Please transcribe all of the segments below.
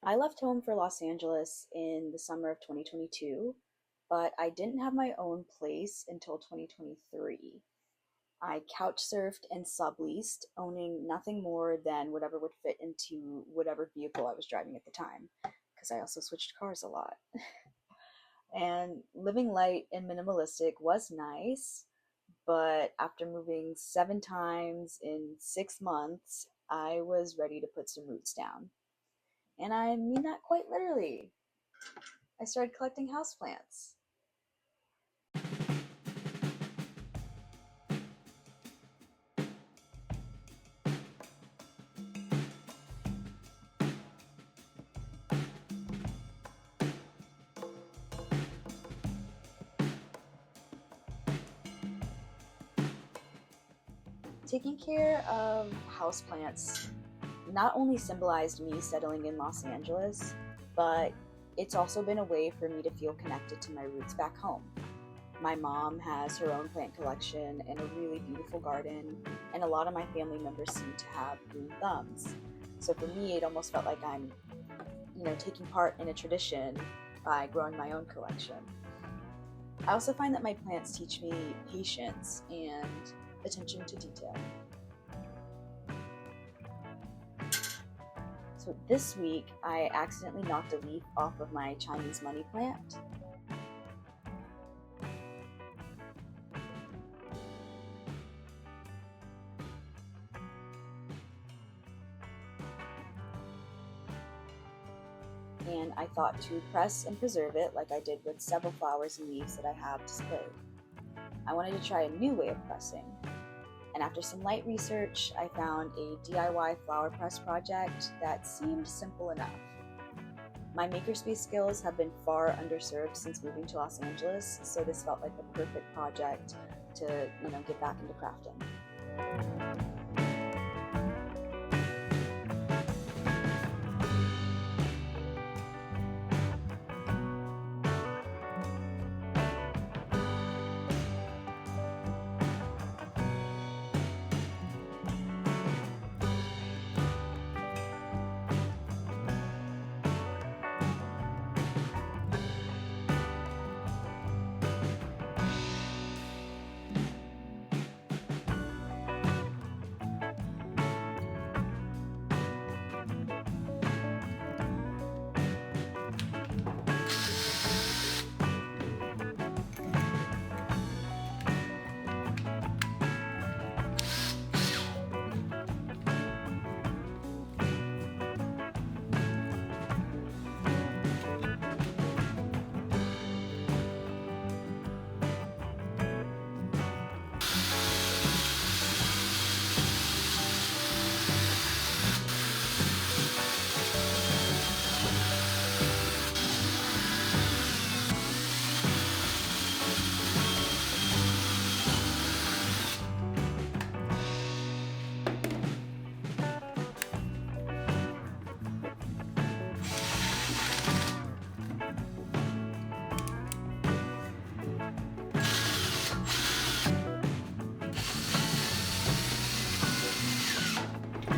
I left home for Los Angeles in the summer of 2022, but I didn't have my own place until 2023. I couch surfed and subleased, owning nothing more than whatever would fit into whatever vehicle I was driving at the time, because I also switched cars a lot. And living light and minimalistic was nice, but after moving 7 times in 6 months, I was ready to put some roots down. And I mean that quite literally. I started collecting houseplants. Taking care of houseplants not only symbolized me settling in Los Angeles, but it's also been a way for me to feel connected to my roots back home. My mom has her own plant collection and a really beautiful garden, and a lot of my family members seem to have green thumbs. So for me, it almost felt like I'm taking part in a tradition by growing my own collection. I also find that my plants teach me patience and attention to detail. So this week, I accidentally knocked a leaf off of my Chinese money plant. And I thought to press and preserve it like I did with several flowers and leaves that I have displayed. I wanted to try a new way of pressing. And after some light research, I found a DIY flower press project that seemed simple enough. My makerspace skills have been far underserved since moving to Los Angeles, so this felt like the perfect project to get back into crafting.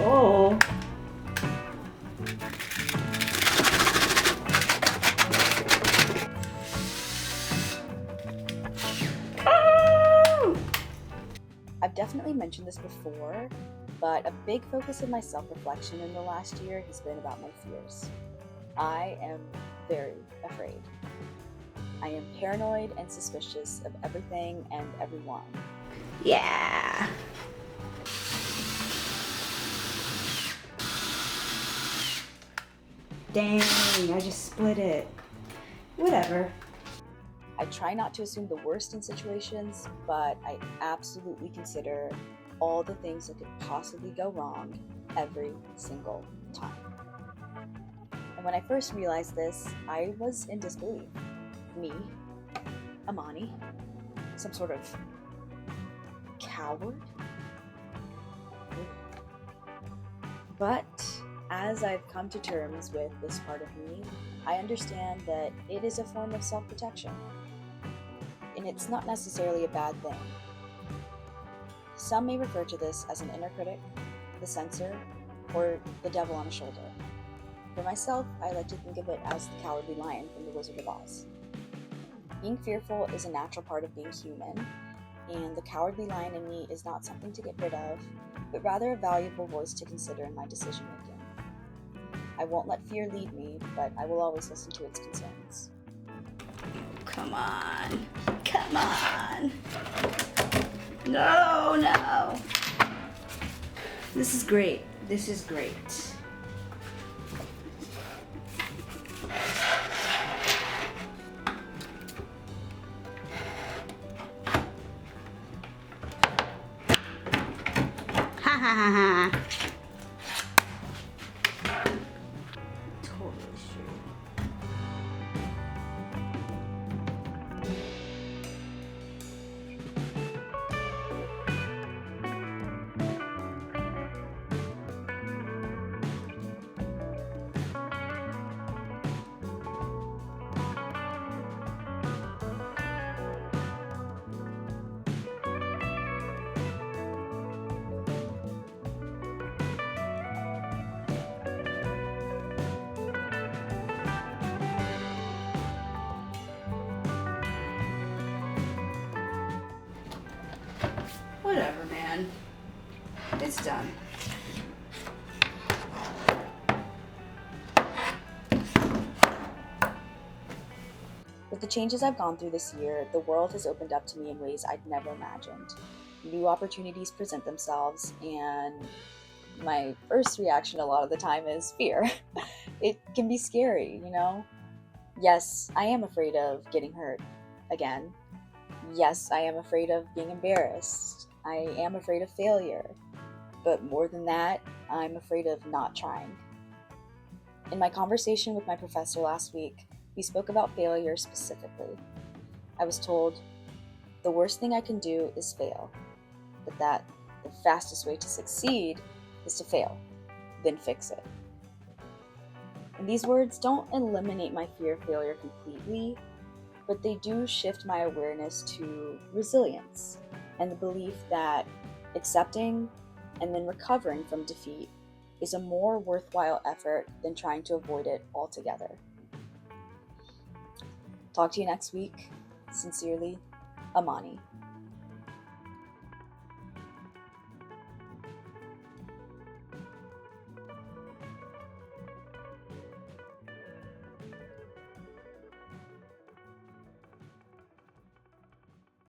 Oh. I've definitely mentioned this before, but a big focus of my self-reflection in the last year has been about my fears. I am very afraid. I am paranoid and suspicious of everything and everyone. Yeah. Dang, I just split it. Whatever. I try not to assume the worst in situations, but I absolutely consider all the things that could possibly go wrong every single time. And when I first realized this, I was in disbelief. Me, Amani, some sort of coward? But as I've come to terms with this part of me, I understand that it is a form of self-protection. And it's not necessarily a bad thing. Some may refer to this as an inner critic, the censor, or the devil on a shoulder. For myself, I like to think of it as the cowardly lion from The Wizard of Oz. Being fearful is a natural part of being human, and the cowardly lion in me is not something to get rid of, but rather a valuable voice to consider in my decision making. I won't let fear lead me, but I will always listen to its concerns. Come on. Come on. No. This is great. This is great. Ha ha ha ha. Totally true. Whatever, man. It's done. With the changes I've gone through this year, the world has opened up to me in ways I'd never imagined. New opportunities present themselves, and my first reaction a lot of the time is fear. It can be scary, you know? Yes, I am afraid of getting hurt again. Yes, I am afraid of being embarrassed. I am afraid of failure. But more than that, I'm afraid of not trying. In my conversation with my professor last week, we spoke about failure specifically. I was told, the worst thing I can do is fail, but that the fastest way to succeed is to fail, then fix it. And these words don't eliminate my fear of failure completely, but they do shift my awareness to resilience and the belief that accepting and then recovering from defeat is a more worthwhile effort than trying to avoid it altogether. Talk to you next week. Sincerely, Amani.